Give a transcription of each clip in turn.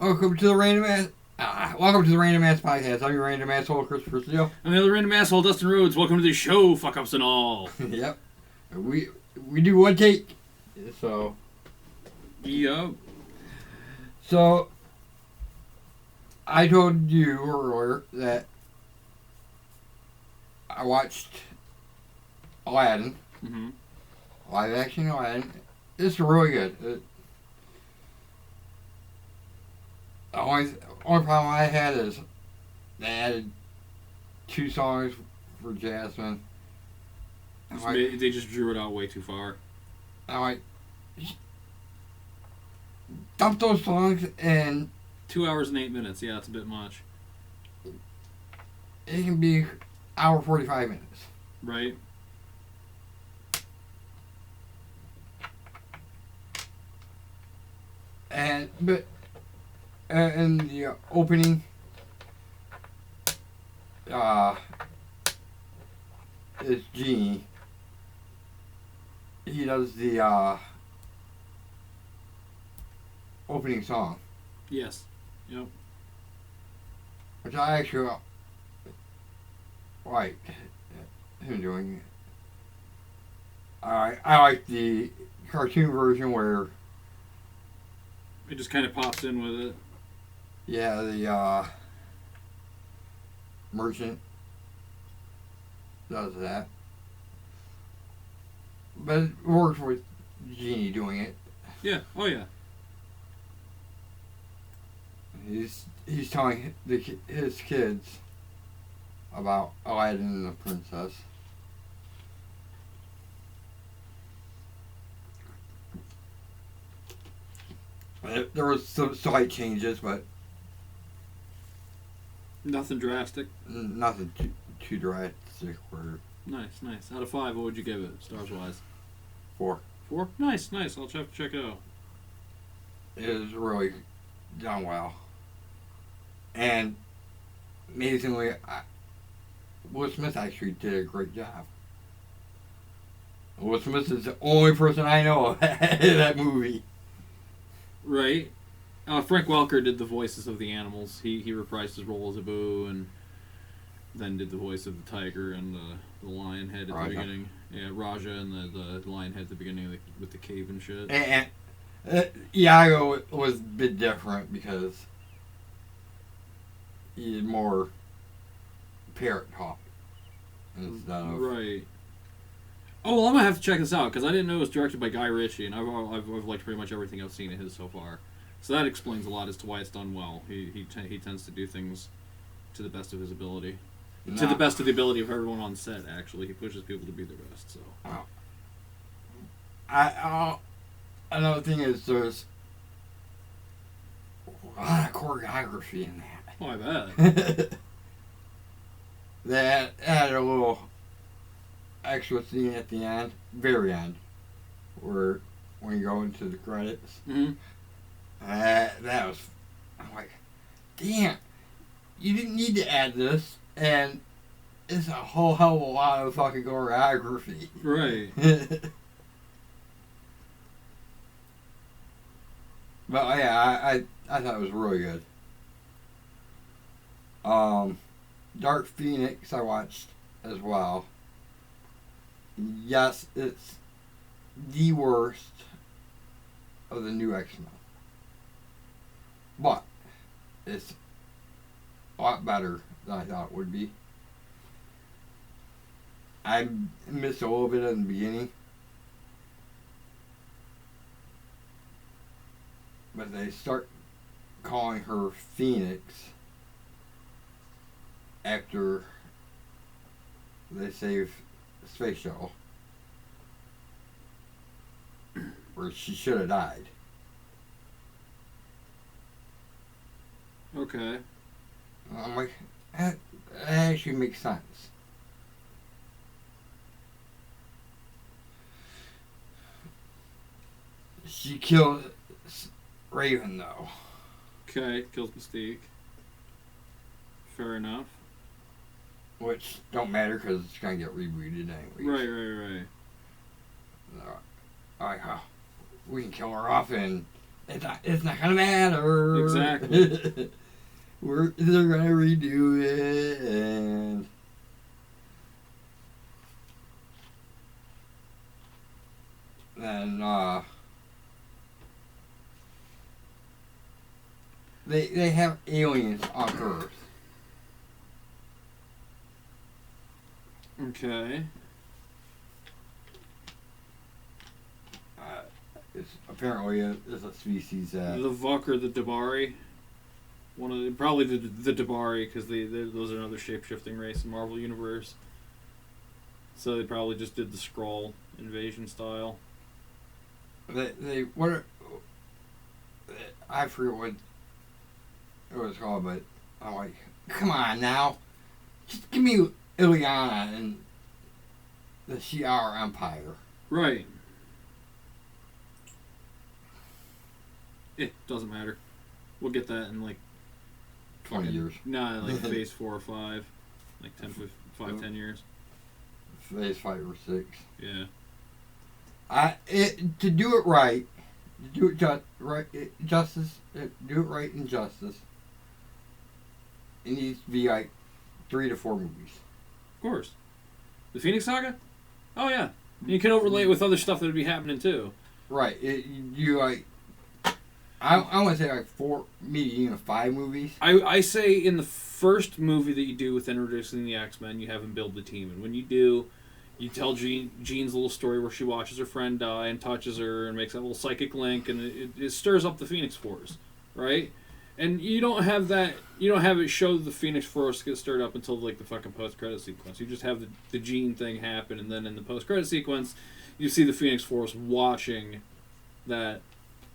Welcome to the Random Ass. Welcome to the Random Ass Podcast. I'm your random asshole, Christopher Steele. I'm the other random asshole, Steele-Rhoads. Welcome to the show, fuck ups and all. Yep. We do one take. So. Yup. So. I told you earlier that I watched Aladdin. Mm-hmm. Live action Aladdin. It's really good. The only problem I had is they added 2 songs for Jasmine. They just drew it out way too far. I'm like, dump those songs and 2 hours and 8 minutes. Yeah, it's a bit much. it can be hour 45 minutes. Right? But in the opening, is Genie. He does the opening song, Yes. Yep. which I actually like him doing. I like the cartoon version where, It just kind of pops in with it. yeah, the merchant does that. But it works with Genie doing it. Yeah. Oh, yeah. He's telling his kids about Aladdin and the princess. There was some slight changes, but Nothing drastic. nothing too drastic. Or Nice, nice. Out of 5, what would you give it, stars-wise? 4. 4? Nice, nice. I'll have to check it out. It was really done well. And amazingly, Will Smith actually did a great job. Will Smith is the only person I know of in that movie. Right. Frank Welker did the voices of the animals. He reprised his role as Abu and then did the voice of the tiger and the lion head at Raja. the beginning. Yeah, Raja and the lion head at the beginning with the cave and shit. And Iago was a bit different because he's more parrot talk instead of... Right. Oh, well, I'm going to have to check this out, because I didn't know it was directed by Guy Ritchie, and I've liked pretty much everything I've seen of his so far. So that explains a lot as to why it's done well. He tends to do things to the best of his ability. To the best of the ability of everyone on set, actually. He pushes people to be their best, so... Another thing is there's a lot of choreography in that. Oh, I bet. They added a little extra scene at the end, very end, where when you go into the credits. Mm-hmm. That was, I'm like, damn, you didn't need to add this, and it's a whole hell of a lot of fucking choreography. Right. But yeah, I thought it was really good. Dark Phoenix I watched as well. Yes, it's the worst of the new X-Men. But it's a lot better than I thought it would be. I missed a little bit in the beginning. But they start calling her Phoenix after they save Space Shuttle, where she should have died. Okay. I'm like, that actually makes sense. She killed Raven, though. Okay, kills Mystique. Fair enough. Which don't matter because it's going to get rebooted anyways. Right. Like, we can kill her off and it's not gonna matter. Exactly. They're gonna redo it, and then they have aliens on Earth. Okay. It's apparently it's a species that The Vuk or the Dabari. Probably the Dabari, because those are another shape-shifting race in Marvel Universe. So they probably just did the Skrull invasion style. they what are, I forget what it was called, but I'm like, come on now, just give me Ileana and the Shi'ar Empire. Right. It doesn't matter. We'll get that in like 20 years. Nah, like phase 4 or 5. Like 10 years. Phase 5 or 6. Yeah. To do it right, do it justice, do it right in justice. It needs to be like 3 to 4 movies. Of course. The Phoenix Saga? Oh yeah. You can overlay it with other stuff that would be happening too. Right. You like. I want to say like 4, maybe even 5 movies. I say in the first movie that you do with introducing the X-Men, you have them build the team, and when you do, you tell Jean's little story where she watches her friend die and touches her and makes that little psychic link, and it stirs up the Phoenix Force, right? And you don't have that. You don't have it show the Phoenix Force get stirred up until like the fucking post-credit sequence. You just have the Jean thing happen, and then in the post-credit sequence, you see the Phoenix Force watching that.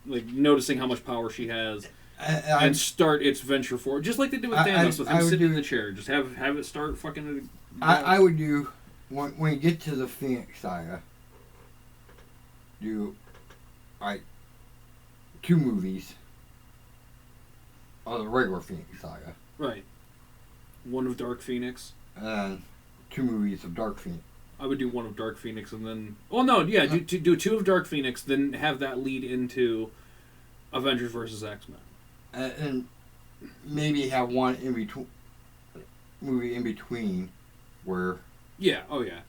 Like, noticing how much power she has, and start its venture forward. Just like they did with Thanos, with him sitting in the chair. Just have it start fucking... I would do, when you get to the Phoenix Saga, do, like, 2 movies of the regular Phoenix Saga. Right. One of Dark Phoenix. And 2 movies of Dark Phoenix. I would do one of Dark Phoenix and then... Oh, no, yeah, do 2 of Dark Phoenix, then have that lead into Avengers vs. X-Men. And maybe have one in between... movie in between where... Yeah, oh yeah.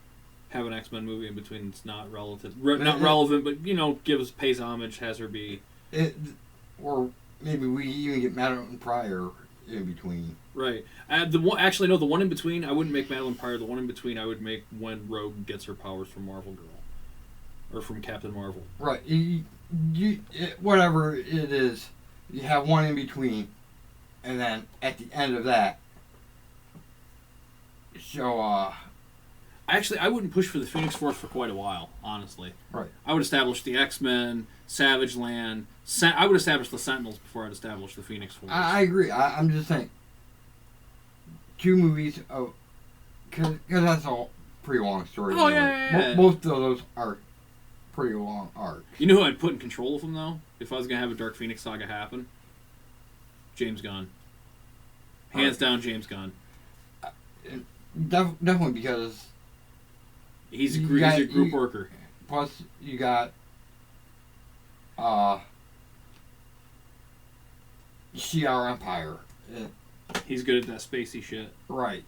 Have an X-Men movie in between that's not not relevant, but, pays homage, has her be... Or maybe we even get Madeline Pryor in between. Right. The one in between, I wouldn't make Madeline Pryor. The one in between, I would make when Rogue gets her powers from Marvel Girl. Or from Captain Marvel. Right. Whatever it is, you have one in between. And then at the end of that, show... Actually, I wouldn't push for the Phoenix Force for quite a while, honestly. Right. I would establish the X-Men, Savage Land. I would establish the Sentinels before I'd establish the Phoenix Force. I agree. I'm just saying. 2 movies of... Because that's a pretty long story. Oh, yeah. Most of those are pretty long arcs. You know who I'd put in control of them, though? If I was going to have a Dark Phoenix Saga happen? James Gunn. Hands down, James Gunn. Definitely because... He's a group worker. Plus, you got... Shi'ar Empire. He's good at that spacey shit. Right.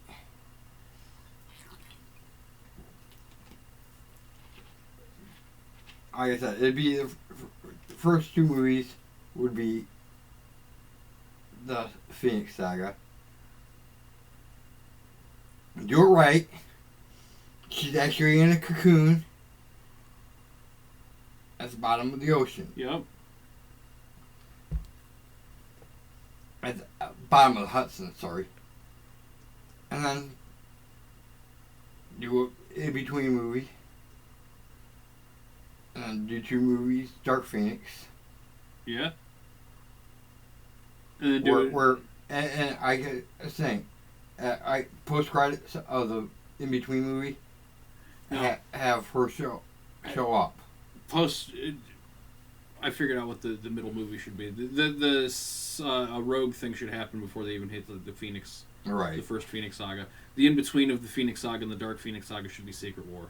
Like I said, it'd be the first 2 movies would be the Phoenix Saga. Do it right. She's actually in a cocoon at the bottom of the ocean. Yep. At the bottom of the Hudson, sorry. And then do an in-between movie. And then do 2 movies, Dark Phoenix. Yeah. And then and I get a thing. Post credits of the in-between movie, have her show up. I figured out what the middle movie should be. A Rogue thing should happen before they even hit the Phoenix. Right. The first Phoenix Saga. The in-between of the Phoenix Saga and the Dark Phoenix Saga should be Secret War.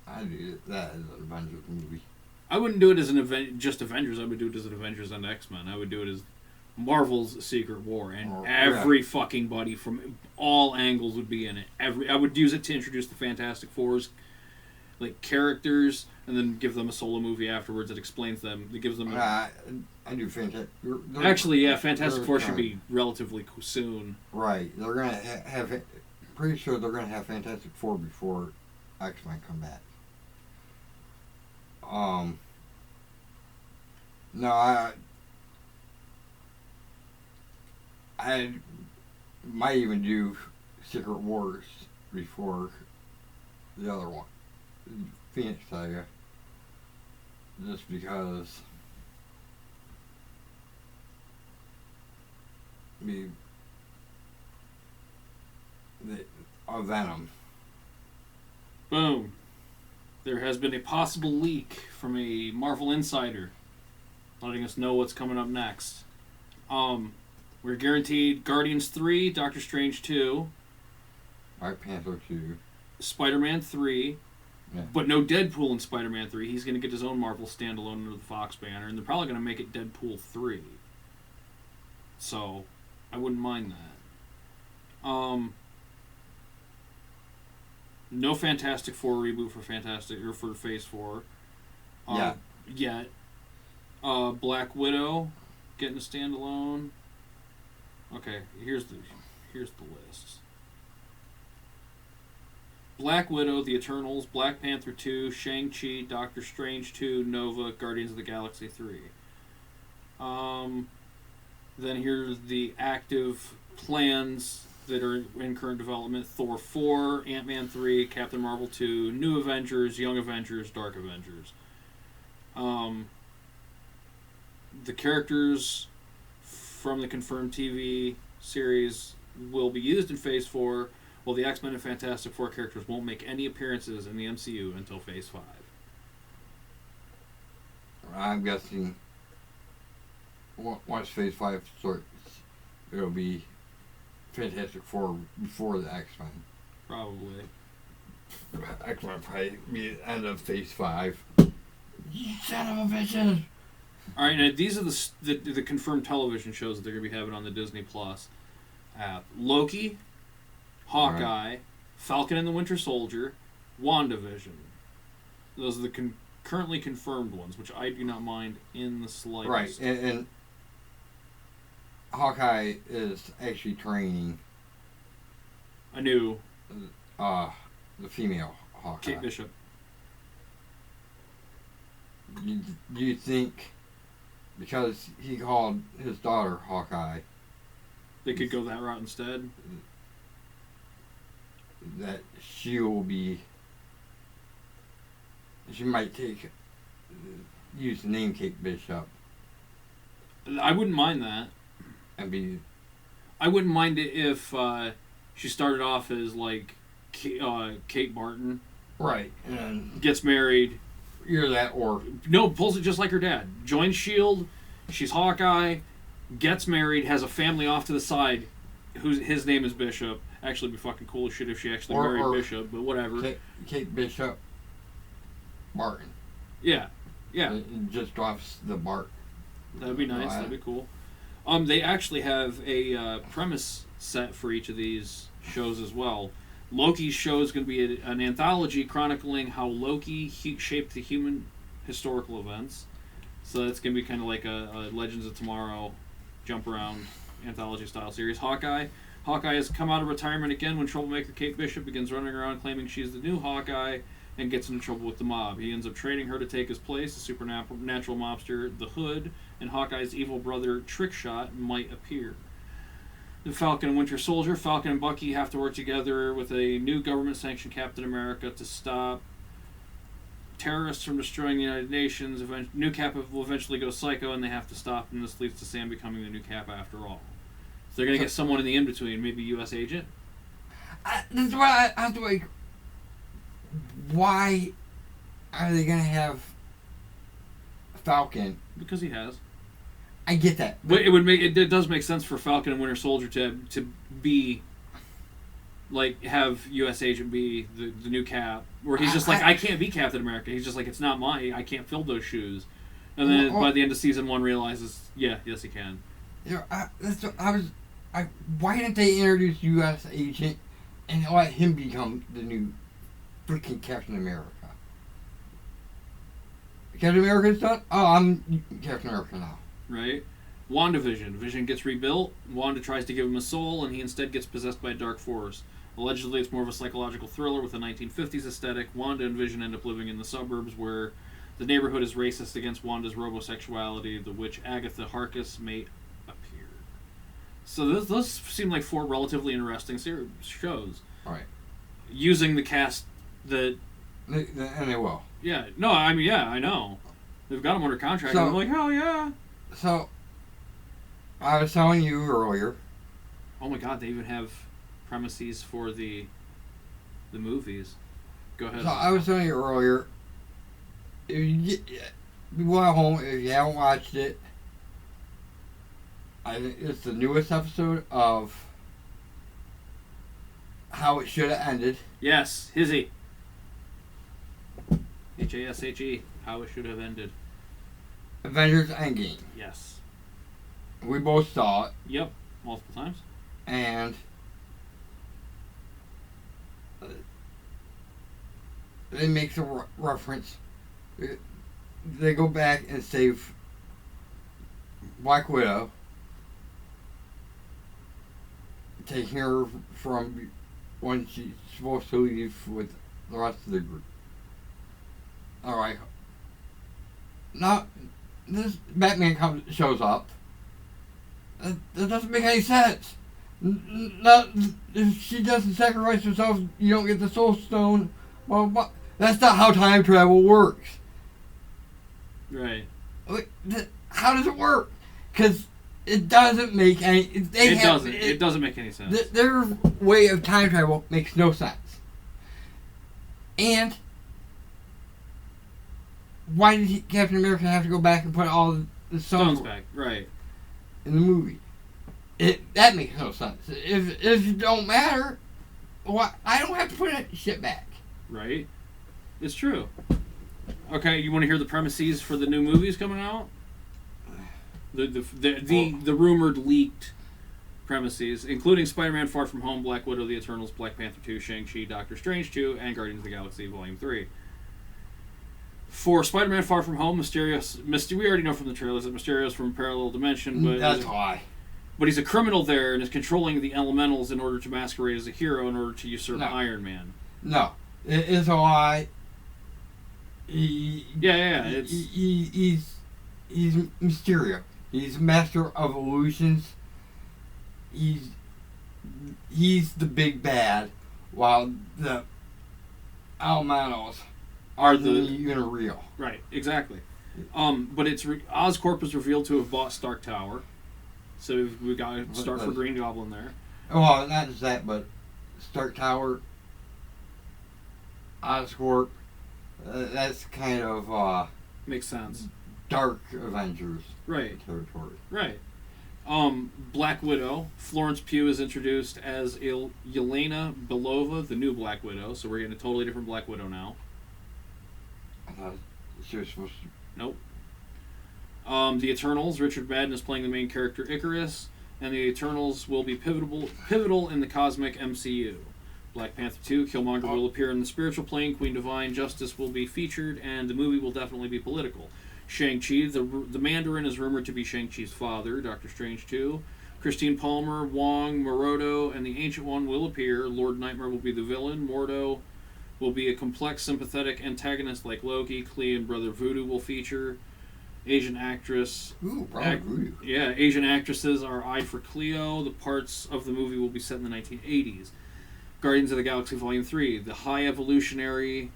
I do that as an Avengers movie. I wouldn't do it as just Avengers. I would do it as an Avengers and X-Men. I would do it as Marvel's Secret War, and every fucking buddy from all angles would be in it. I would use it to introduce the Fantastic Four's like characters, and then give them a solo movie afterwards that explains them. That gives them. I do Fantastic. Actually, yeah, Fantastic Four should be relatively soon. Right, they're gonna have. Pretty sure they're gonna have Fantastic Four before X-Men come back. No, I might even do Secret Wars before the other one, Phoenix Saga, just because of Venom. Boom. There has been a possible leak from a Marvel insider letting us know what's coming up next. We're guaranteed Guardians 3, Doctor Strange 2, Black Panther 2, Spider-Man 3, yeah. But no Deadpool in Spider-Man 3. He's going to get his own Marvel standalone under the Fox banner, and they're probably going to make it Deadpool 3. So, I wouldn't mind that. No Fantastic Four reboot for Phase 4. Yet. Black Widow getting a standalone. Okay, here's the list. Black Widow, The Eternals, Black Panther 2, Shang-Chi, Doctor Strange 2, Nova, Guardians of the Galaxy 3. Then here's the active plans that are in current development. Thor 4, Ant-Man 3, Captain Marvel 2, New Avengers, Young Avengers, Dark Avengers. The characters from the confirmed TV series will be used in Phase 4, while the X-Men and Fantastic Four characters won't make any appearances in the MCU until Phase 5. I'm guessing once Phase 5 starts, it'll be Fantastic Four before the X-Men. Probably. X-Men probably be the end of Phase 5. You son of a bitches! Alright, now these are the confirmed television shows that they're going to be having on the Disney Plus app. Loki, Hawkeye, right. Falcon and the Winter Soldier, WandaVision. Those are the currently confirmed ones, which I do not mind in the slightest. Right, and Hawkeye is actually training a new the female Hawkeye. Kate Bishop. Do you think because he called his daughter Hawkeye, they could go that route instead? That she might use the name Kate Bishop. I wouldn't mind that. I wouldn't mind it if she started off as like Kate Barton. Right. And gets married. You're that, or no, pulls it just like her dad. Joins S.H.I.E.L.D. She's Hawkeye. Gets married. Has a family off to the side. His name is Bishop. Actually, it'd be fucking cool as shit if she actually married Bishop, but whatever. Kate Bishop. Martin. Yeah. It just drops the Bart. That'd be nice. That'd be cool. They actually have a premise set for each of these shows as well. Loki's show is going to be an anthology chronicling how Loki shaped the human historical events. So that's going to be kind of like a Legends of Tomorrow jump around anthology style series. Hawkeye has come out of retirement again when troublemaker Kate Bishop begins running around claiming she's the new Hawkeye and gets into trouble with the mob. He ends up training her to take his place. The supernatural mobster, the Hood, and Hawkeye's evil brother, Trickshot, might appear. The Falcon and Winter Soldier. Falcon and Bucky have to work together with a new government-sanctioned Captain America to stop terrorists from destroying the United Nations. New Cap will eventually go psycho, and they have to stop, and this leads to Sam becoming the new Cap after all. So they're going to get someone in the in-between, maybe a U.S. agent? That's why I was like, why are they going to have Falcon? Because he has. I get that. But it does make sense for Falcon and Winter Soldier to be like have U.S. Agent be the new Cap, where he's just like, I can't be Captain America. He's just like, it's not I can't fill those shoes. And then by the end of season 1, realizes, yes, he can. You know, why didn't they introduce U.S. Agent and let him become the new freaking Captain America? Captain America's done? Oh, I'm Captain America now. Right? WandaVision. Vision gets rebuilt. Wanda tries to give him a soul, and he instead gets possessed by a dark force. Allegedly, it's more of a psychological thriller with a 1950s aesthetic. Wanda and Vision end up living in the suburbs where the neighborhood is racist against Wanda's robosexuality. The witch Agatha Harkness may appear. So those seem like 4 relatively interesting shows. Right. Using the cast that... And they will. Yeah. No, I mean, yeah, I know. They've got them under contract, and I'm like, hell yeah. So, I was telling you earlier. Oh my god, they even have premises for the movies. Go ahead. So, I was telling you earlier, if you go at home, if you haven't watched it, I think it's the newest episode of How It Should Have Ended. Yes, Hizzy. Hashe. How It Should Have Ended. Avengers Endgame. Yes. We both saw it. Yep, multiple times. And they make a reference. They go back and save Black Widow, taking her from when she's supposed to leave with the rest of the group. Alright. Now, this Batman shows up. That doesn't make any sense. If she doesn't sacrifice herself, you don't get the Soul Stone. Well, that's not how time travel works. Right. How does it work? Because it doesn't make any... It doesn't make any sense. Their way of time travel makes no sense. And why did Captain America have to go back and put all the stones back? Right. In the movie? That makes no sense. If it don't matter, I don't have to put that shit back. Right. It's true. Okay, you want to hear the premises for the new movies coming out? The rumored leaked premises, including Spider-Man: Far From Home, Black Widow, The Eternals, Black Panther 2, Shang-Chi, Doctor Strange 2, and Guardians of the Galaxy Volume 3. For Spider-Man: Far From Home, we already know from the trailers that Mysterio's from a parallel dimension, but that's why. But he's a criminal there and is controlling the elementals in order to masquerade as a hero in order to usurp Iron Man. No, it's a lie. He's Mysterio. He's master of illusions. He's the big bad, while the elementals are the real. Right, exactly. But Oscorp was revealed to have bought Stark Tower, so we got Stark for Green Goblin there. Well, not just that, but Stark Tower, Oscorp. That's kind of makes sense. Dark Avengers territory. Right. Black Widow. Florence Pugh is introduced as Yelena Belova, the new Black Widow. So we're getting a totally different Black Widow now. I thought she was supposed to. Nope. The Eternals. Richard Madden is playing the main character Icarus, and the Eternals will be pivotal in the cosmic MCU. Black Panther 2, Killmonger will appear in the spiritual plane, Queen Divine Justice will be featured, and the movie will definitely be political. Shang-Chi, the Mandarin is rumored to be Shang-Chi's father, Doctor Strange 2. Christine Palmer, Wong, Morodo, and the Ancient One will appear. Lord Nightmare will be the villain. Mordo will be a complex, sympathetic antagonist like Loki. Klee and Brother Voodoo will feature. Asian actress. Ooh, Brother Voodoo. Yeah, Asian actresses are eyed for Cleo. The parts of the movie will be set in the 1980s. Guardians of the Galaxy Volume 3. The High Evolutionary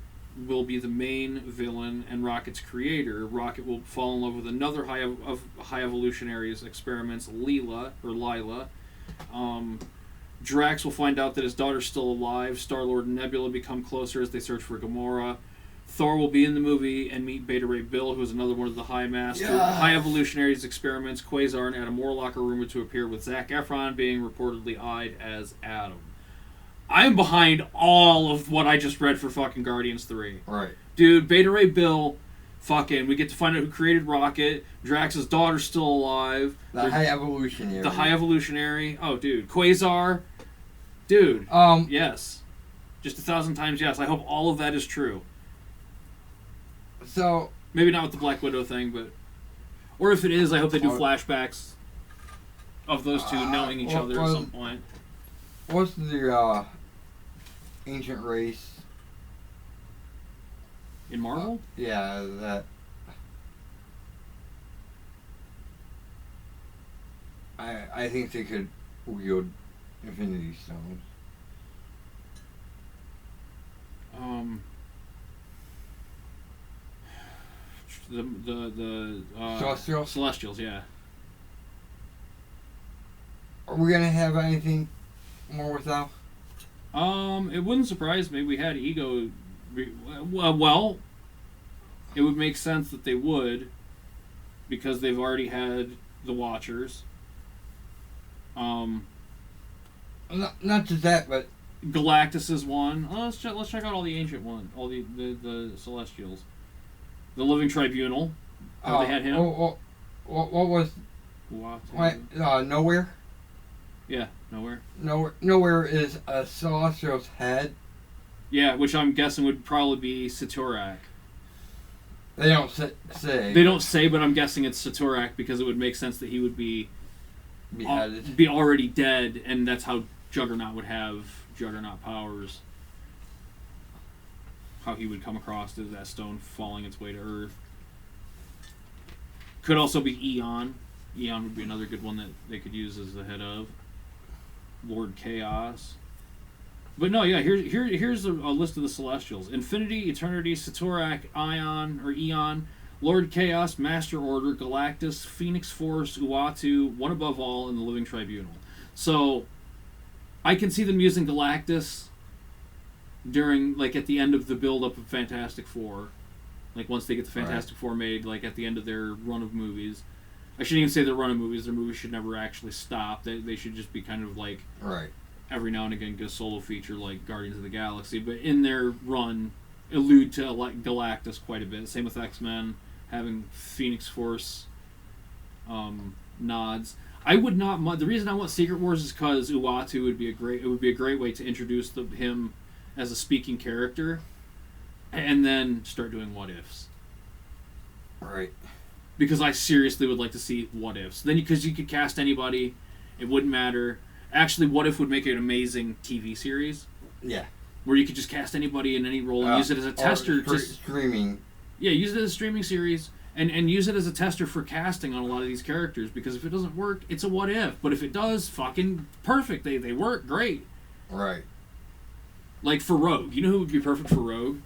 will be the main villain and Rocket's creator. Rocket will fall in love with another High Evolutionary's experiments, Lila. Drax will find out that his daughter's still alive. Star-Lord and Nebula become closer as they search for Gamora. Thor will be in the movie and meet Beta Ray Bill, who is another one of the High Master. Yes. High Evolutionary's experiments, Quasar and Adam Warlock are rumored to appear, with Zac Efron being reportedly eyed as Adam. I'm behind all of what I just read for fucking Guardians 3. Right. Dude, Beta Ray Bill, fucking, we get to find out who created Rocket. Drax's daughter's still alive. The High Evolutionary. The High Evolutionary. Oh, dude. Quasar. Dude. Yes. Just 1,000 times yes. I hope all of that is true. So... Maybe not with the Black Widow thing, but... Or if it is, I hope they do flashbacks of those two knowing each other at some point. What's the ancient race? In Marvel? Yeah, that... I think they could wield Infinity Stones. The Celestials? Celestials, yeah. Are we gonna have anything more without? It wouldn't surprise me. We had Ego. Well, it would make sense that they would, because they've already had the Watchers. Not just that, but Galactus is one. Oh, let's check out all the ancient one, all the Celestials. The Living Tribunal. They had him. What was? Nowhere. Yeah, Nowhere. Nowhere is a Celestial's head. Yeah, which I'm guessing would probably be Saturak. They don't say. They don't say, but I'm guessing it's Saturak because it would make sense that he would be already dead, and that's how Juggernaut would have Juggernaut powers. How he would come across as that stone falling its way to Earth. Could also be Eon. Eon would be another good one that they could use as the head of Lord Chaos. But no, yeah, here's a list of the Celestials: Infinity, Eternity, Saturak, Ion or Eon, Lord Chaos, Master Order, Galactus, Phoenix Force, Uatu, One Above All, and the Living Tribunal. So I can see them using Galactus during, like, at the end of the build-up of Fantastic Four. Like, once they get the Fantastic Four made, like, at the end of their run of movies. I shouldn't even say their run of movies. Their movies should never actually stop. They should just be kind of like... Right. Every now and again get a solo feature like Guardians of the Galaxy. But in their run, allude to Galactus quite a bit. Same with X-Men, having Phoenix Force nods. I would not... The reason I want Secret Wars is because Uatu would be a great way to introduce him as a speaking character, and then start doing what ifs. Right. Because I seriously would like to see what ifs. Then, because you could cast anybody, it wouldn't matter. Actually, what if would make it an amazing TV series? Yeah. Where you could just cast anybody in any role and use it as a tester. Streaming. Yeah, use it as a streaming series and use it as a tester for casting on a lot of these characters. Because if it doesn't work, it's a what if. But if it does, fucking perfect. They work great. Right. Like for Rogue. You know who would be perfect for Rogue?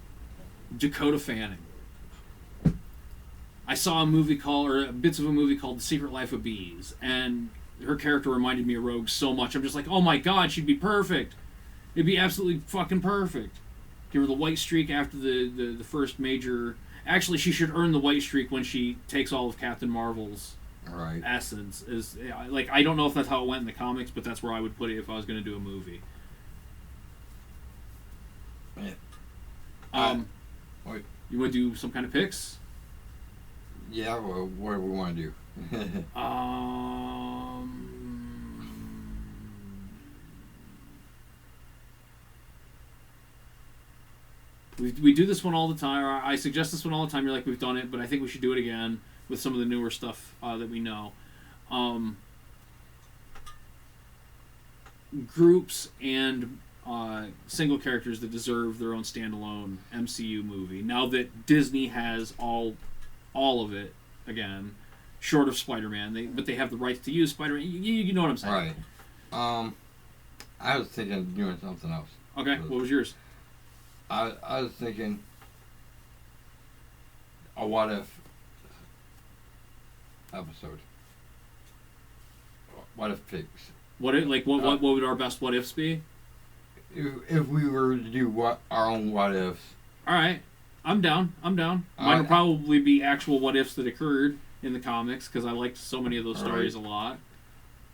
Dakota Fanning. I saw bits of a movie called The Secret Life of Bees, and her character reminded me of Rogue so much. I'm just like, oh my god, she'd be perfect. It'd be absolutely fucking perfect. Give her the white streak after the first major... Actually, she should earn the white streak when she takes all of Captain Marvel's essence. Like, I don't know if that's how it went in the comics, but that's where I would put it if I was going to do a movie. Yeah. You want to do some kind of picks? Yeah, well, what do we want to do? We do this one all the time. Or I suggest this one all the time. You're like, we've done it, but I think we should do it again with some of the newer stuff that we know. Groups and single characters that deserve their own standalone MCU movie. Now that Disney has all of it again, short of Spider-Man, but they have the rights to use Spider-Man. You know what I'm saying? Right. I was thinking of doing something else. Okay, what was yours? I was thinking a what if episode. What if picks? What would our best what ifs be? If we were to do our own what ifs. All right, I'm down. Mine would probably be actual what ifs that occurred in the comics because I liked so many of those stories a lot.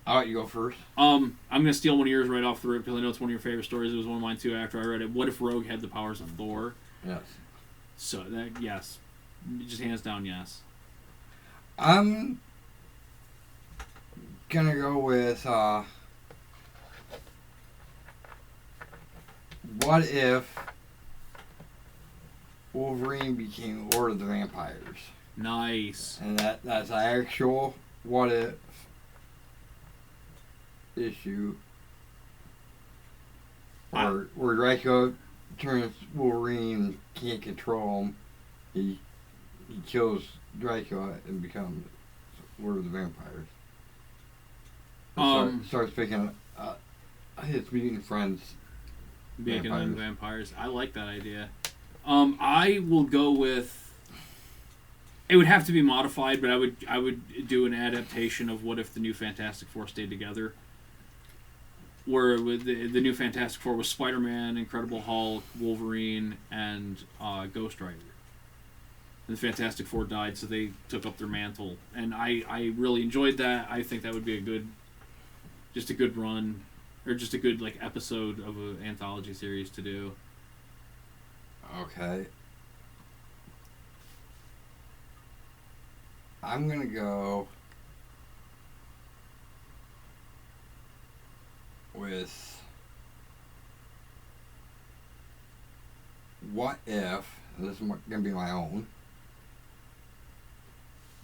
I'll let you go first. I'm gonna steal one of yours right off the rip because I know it's one of your favorite stories. It was one of mine too. After I read it, what if Rogue had the powers of Thor? Yes. So that yes, just hands down yes. I'm gonna go with what if Wolverine became Lord of the Vampires? Nice. And that's an actual what if issue where Draco turns Wolverine and can't control him. He kills Draco and becomes Lord of the Vampires. Starts picking his mutant friends. Making them vampires. I like that idea. I will go with. It would have to be modified, but I would do an adaptation of what if the new Fantastic Four stayed together. Where with the new Fantastic Four was Spider-Man, Incredible Hulk, Wolverine, and Ghost Rider. And the Fantastic Four died, so they took up their mantle, and I really enjoyed that. I think that would be a good run, or just a good like episode of an anthology series to do. Okay. I'm gonna go with what if, this is gonna be my own,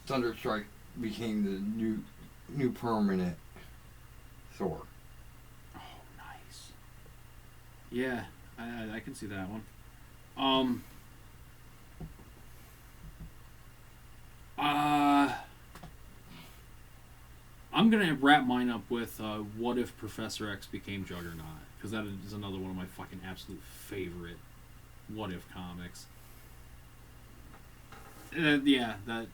Thunderstrike became the new permanent Thor. Oh, nice. Yeah, I can see that one. I'm gonna wrap mine up with what if Professor X became Juggernaut, because that is another one of my fucking absolute favorite what if comics. That,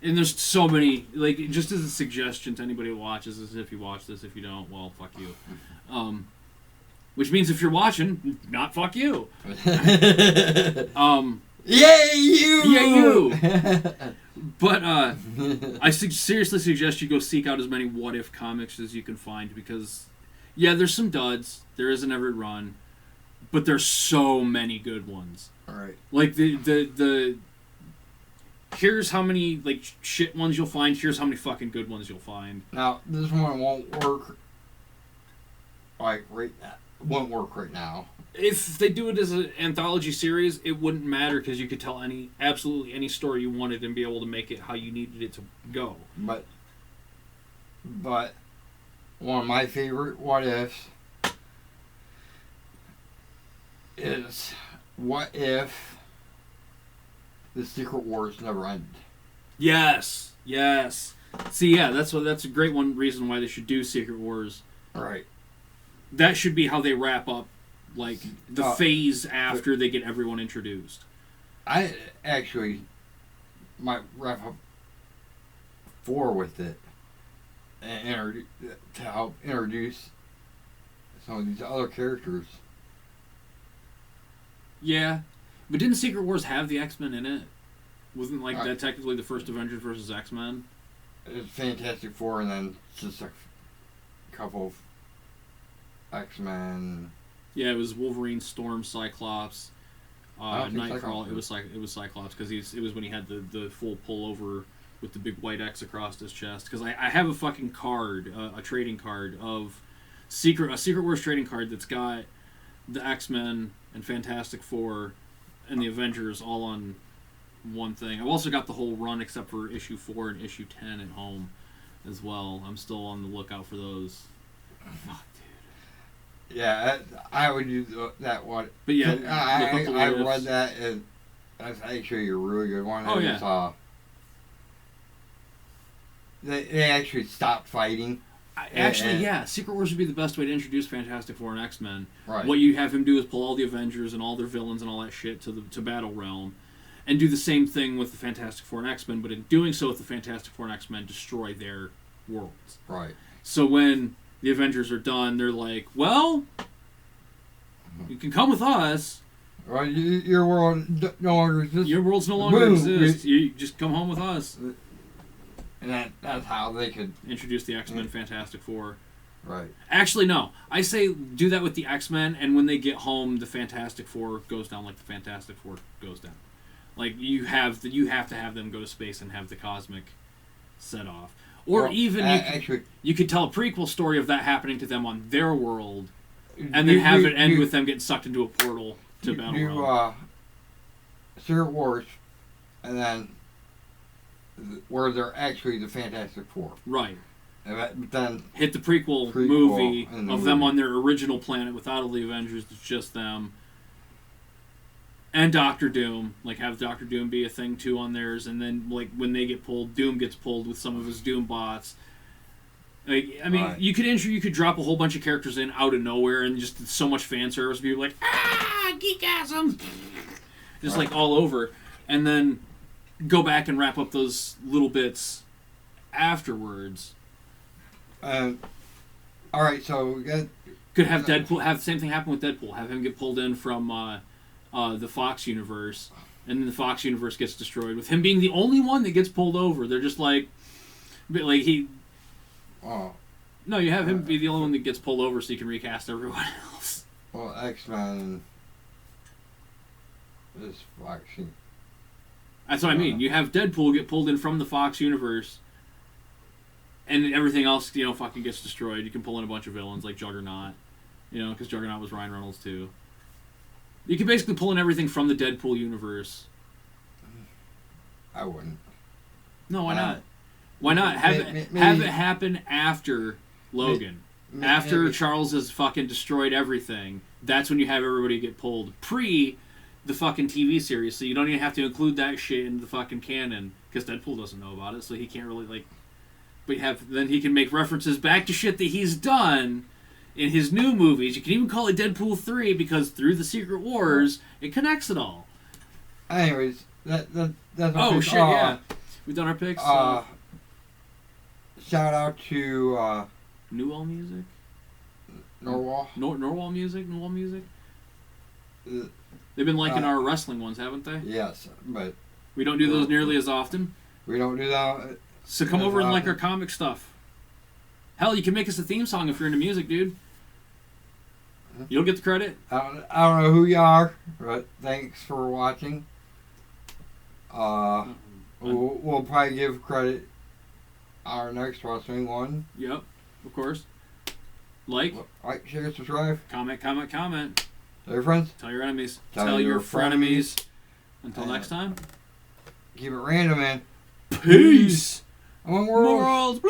and there's so many, like, just as a suggestion to anybody who watches this, if you watch this, if you don't, well, fuck you. Which means if you're watching, not fuck you. Yay, you! Yay, you! But I seriously suggest you go seek out as many what if comics as you can find, because, yeah, there's some duds. There isn't every run. But there's so many good ones. All right. Like, the here's how many, like, shit ones you'll find. Here's how many fucking good ones you'll find. Now, this one won't work, like, won't work right now. If they do it as an anthology series, it wouldn't matter, because you could tell absolutely any story you wanted and be able to make it how you needed it to go. But one of my favorite what ifs is what if the Secret Wars never ended? Yes. See, yeah, that's a great reason why they should do Secret Wars. Right. That should be how they wrap up, like, the phase after they get everyone introduced. I actually might wrap up 4 with it and to help introduce some of these other characters. Yeah, but didn't Secret Wars have the X-Men in it? Wasn't that technically the first Avengers versus X-Men? It's Fantastic Four, and then just a couple of X-Men. Yeah, it was Wolverine, Storm, Cyclops, Nightcrawler. It was Cyclops, because it was when he had the full pullover with the big white X across his chest. Because I have a fucking card, a trading card of a Secret Wars trading card that's got the X-Men and Fantastic Four and the Avengers all on one thing. I've also got the whole run except for issue 4 and issue 10 at home as well. I'm still on the lookout for those. Fuck, dude. Yeah, I would do that one. But yeah, I read that, and that's actually a really good one. Oh, yeah. They actually stopped fighting. Yeah, Secret Wars would be the best way to introduce Fantastic Four and X-Men. Right. What you have him do is pull all the Avengers and all their villains and all that shit to Battle Realm, and do the same thing with the Fantastic Four and X-Men, but in doing so with the Fantastic Four and X-Men, destroy their worlds. Right. So when the Avengers are done, they're like, well, you can come with us. Right, your world no longer exists. Your worlds no longer exist. You just come home with us. And that's how they could introduce the X-Men, Fantastic Four. Right. Actually, no. I say do that with the X-Men, and when they get home, the Fantastic Four goes down like the Fantastic Four goes down. Like, you have to have them go to space and have the cosmic set off. Or well, even you could tell a prequel story of that happening to them on their world, and then have it end with them getting sucked into a portal to Battleworld. Secret Wars, and then where they're actually the Fantastic Four. Right. But then hit the prequel movie of them on their original planet without all the Avengers. It's just them. And Doctor Doom. Like, have Doctor Doom be a thing, too, on theirs. And then, like, when they get pulled, Doom gets pulled with some of his Doom bots. Like, I mean, you could drop a whole bunch of characters in out of nowhere and just so much fan service. Be like, geekasm! Just, like, all over. And then go back and wrap up those little bits afterwards. All right, so could have Deadpool have the same thing happen with Deadpool. Have him get pulled in from the Fox universe, and then the Fox universe gets destroyed. With him being the only one that gets pulled over, they're just like he. Oh. No, you have him be the only one that gets pulled over, so you can recast everyone else. Well, X-Men is Fox. That's what I mean. You have Deadpool get pulled in from the Fox universe. And everything else, fucking gets destroyed. You can pull in a bunch of villains like Juggernaut, because Juggernaut was Ryan Reynolds too. You can basically pull in everything from the Deadpool universe. I wouldn't. No, why not? Why not have it happen after Logan, after Charles has fucking destroyed everything? That's when you have everybody get pulled pre the fucking TV series, so you don't even have to include that shit in the fucking canon because Deadpool doesn't know about it, so he can't really But then he can make references back to shit that he's done in his new movies. You can even call it Deadpool 3 because through the Secret Wars, it connects it all. Anyways, that's oh, shit, yeah. We've done our picks. Shout out to Newell Music? Norwal. Norwal Music? Newell Music? They've been liking our wrestling ones, haven't they? Yes, but we don't do those nearly as often. We don't do that. So come over and like our comic stuff. Hell, you can make us a theme song if you're into music, dude. You'll get the credit. I don't know who you are, but thanks for watching. We'll probably give credit our next wrestling one. Yep, of course. Like, share, subscribe. Comment. Tell your friends. Tell your enemies. Tell your frenemies. Until next time. Keep it random, man. Peace. Among worlds.